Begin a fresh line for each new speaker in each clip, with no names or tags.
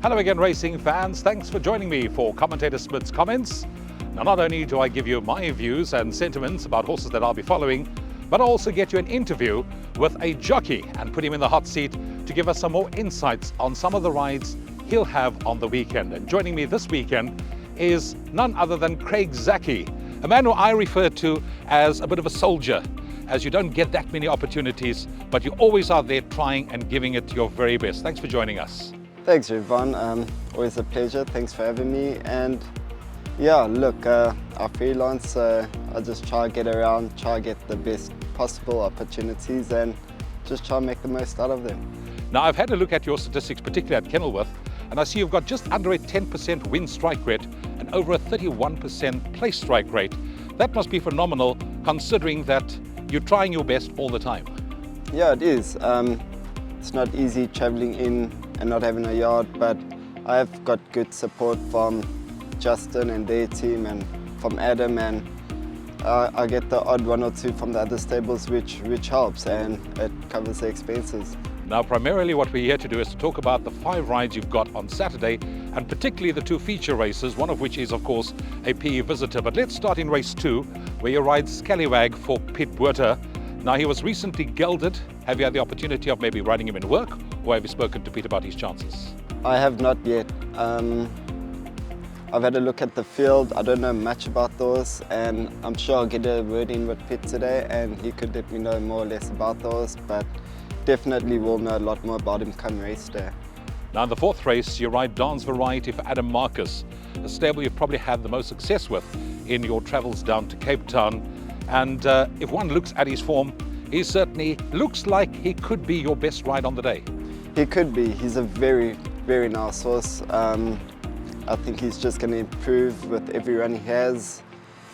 Hello again, racing fans. Thanks for joining me for Commentator Smit's comments. Now, not only do I give you my views and sentiments about horses that I'll be following, but I also get you an interview with a jockey and put him in the hot seat to give us some more insights on some of the rides he'll have on the weekend. And joining me this weekend is none other than Craig Zackey, a man who I refer to as a bit of a soldier, as you don't get that many opportunities, but you always are there trying and giving it your very best. Thanks for joining us.
Thanks, Yvonne. Always a pleasure. Thanks for having me. And yeah, look, I freelance, so I just try to get around, try to get the best possible opportunities and just try and make the most out of them.
Now, I've had a look at your statistics, particularly at Kenilworth, and I see you've got just under a 10% win strike rate and over a 31% place strike rate. That must be phenomenal, considering that you're trying your best all the time.
Yeah, it is. It's not easy traveling in and not having a yard, but I have got good support from Justin and their team and from Adam, and I get the odd one or two from the other stables, which helps, and it covers the expenses.
Now, primarily what we're here to do is to talk about the 5 rides you've got on Saturday, and particularly the 2 feature races, one of which is, of course, a PE visitor. But let's start in race 2, where you ride Scallywag for Piet Botha. Now, he was recently gelded. Have you had the opportunity of maybe riding him in work, or have you spoken to Piet about his chances?
I have not yet. I've had a look at the field. I don't know much about those, and I'm sure I'll get a word in with Piet today, and he could let me know more or less about those, but definitely will know a lot more about him come race day.
Now, in the 4th race, you ride Dance Variety for Adam Marcus, a stable you've probably had the most success with in your travels down to Cape Town. And if one looks at his form, he certainly looks like he could be your best ride on the day.
He could be. He's a very, very nice horse. I think he's just going to improve with every run he has.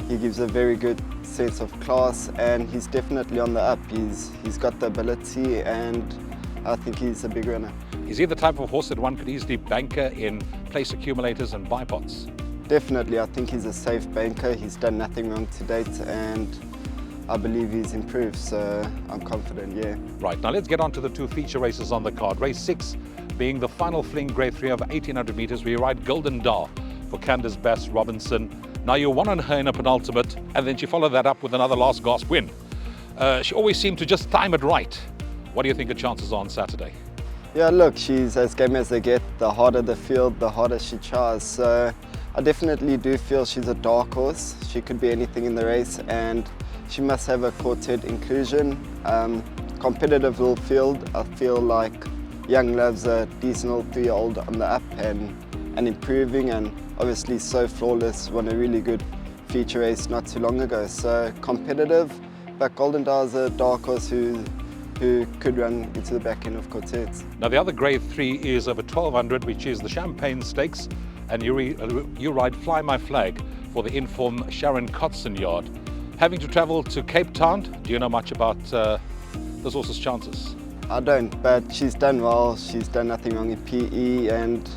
He gives a very good sense of class, and he's definitely on the up. He's got the ability, and I think he's a big runner.
Is he the type of horse that one could easily banker in place accumulators and bipods?
Definitely. I think he's a safe banker. He's done nothing wrong to date, and I believe he's improved, so I'm confident, yeah.
Right, now let's get on to the 2 feature races on the card. Race 6 being the final fling grade 3 over 1800 meters, where you ride Golden Dar for Candace Bass Robinson. Now, you won on her in a penultimate, and then she followed that up with another last gasp win. She always seemed to just time it right. What do you think her chances are on Saturday?
Yeah, look, she's as game as they get. The harder the field, the harder she tries. So I definitely do feel she's a dark horse. She could be anything in the race, and she must have a quartet inclusion. Competitive little field. I feel like Young Love's a decent little 3-year-old on the up and improving, and obviously So Flawless won a really good feature race not too long ago. So competitive, but Golden Dar's a dark horse who could run into the back end of quartets.
Now, the other grade 3 is over 1200, which is the Champagne Stakes, and you ride Fly My Flag for the Inform Sharon Kotson yard. Having to travel to Cape Town, do you know much about this horse's chances?
I don't, but she's done well. She's done nothing wrong in PE, and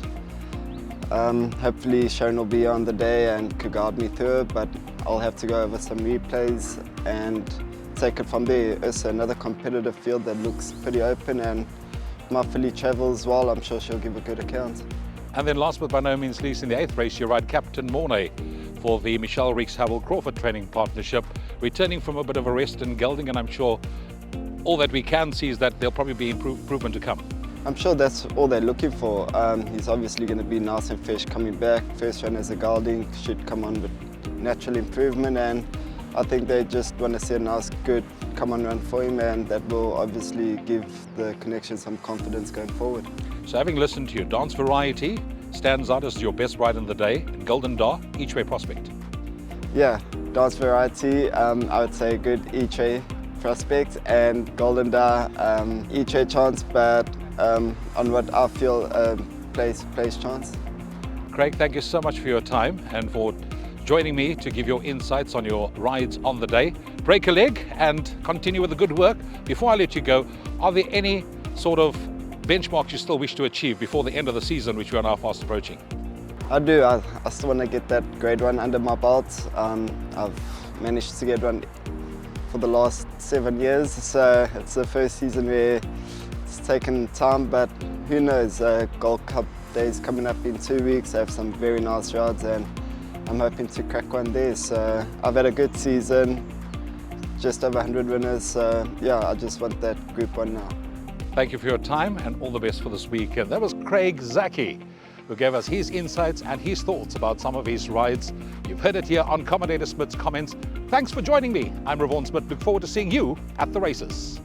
hopefully Sharon will be on the day and could guide me through her, but I'll have to go over some replays and take it from there. It's another competitive field that looks pretty open, and my filly travels well. I'm sure she'll give a good account.
And then last but by no means least, in the 8th race, you ride Captain Mornay for the Michelle Reeks-Harold Crawford training partnership, returning from a bit of a rest in gelding, and I'm sure all that we can see is that there'll probably be improvement to come.
I'm sure that's all they're looking for. He's obviously going to be nice and fresh coming back. First run as a gelding should come on with natural improvement, and I think they just want to see a nice, good come-on run for him, and that will obviously give the connection some confidence going forward.
So, having listened to you, Dance Variety stands out as your best ride in the day, and Golden Dar, each-way prospect.
Yeah, Dance Variety, I would say a good each-way prospect, and Golden Dar, each-way chance, but on what I feel place chance.
Craig, thank you so much for your time and for joining me to give your insights on your rides on the day. Break a leg and continue with the good work. Before I let you go, are there any sort of benchmarks you still wish to achieve before the end of the season, which we are now fast approaching?
I do. I still want to get that grade 1 under my belt. I've managed to get one for the last 7 years, so it's the first season where it's taken time, but who knows, Gold Cup days coming up in 2 weeks. I have some very nice rods and I'm hoping to crack one there. So I've had a good season, just over 100 winners. So yeah, I just want that Group 1 now.
Thank you for your time and all the best for this weekend. That was Craig Zackey, who gave us his insights and his thoughts about some of his rides. You've heard it here on Commentator Smit's comments. Thanks for joining me. I'm Ravon Smit. Look forward to seeing you at the races.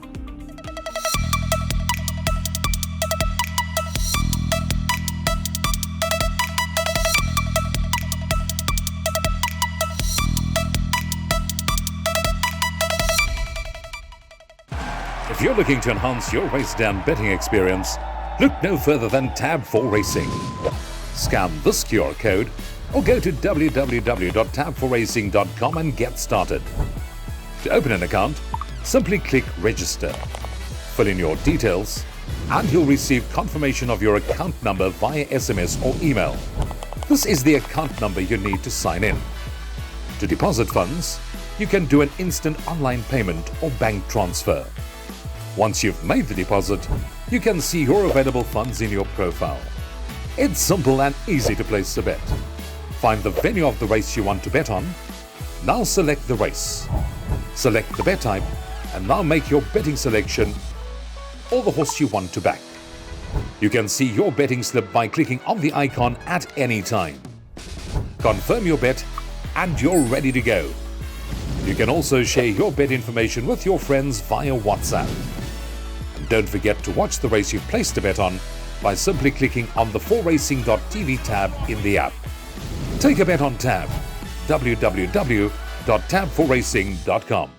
If you're looking to enhance your race down betting experience, look no further than Tab 4 Racing. Scan this QR code or go to www.tab4racing.com and get started. To open an account, simply click Register. Fill in your details and you'll receive confirmation of your account number via SMS or email. This is the account number you need to sign in. To deposit funds, you can do an instant online payment or bank transfer. Once you've made the deposit, you can see your available funds in your profile. It's simple and easy to place a bet. Find the venue of the race you want to bet on. Now select the race. Select the bet type and now make your betting selection or the horse you want to back. You can see your betting slip by clicking on the icon at any time. Confirm your bet and you're ready to go. You can also share your bet information with your friends via WhatsApp. And don't forget to watch the race you've placed a bet on by simply clicking on the 4racing.tv tab in the app. Take a bet on Tab, www.tab4racing.com.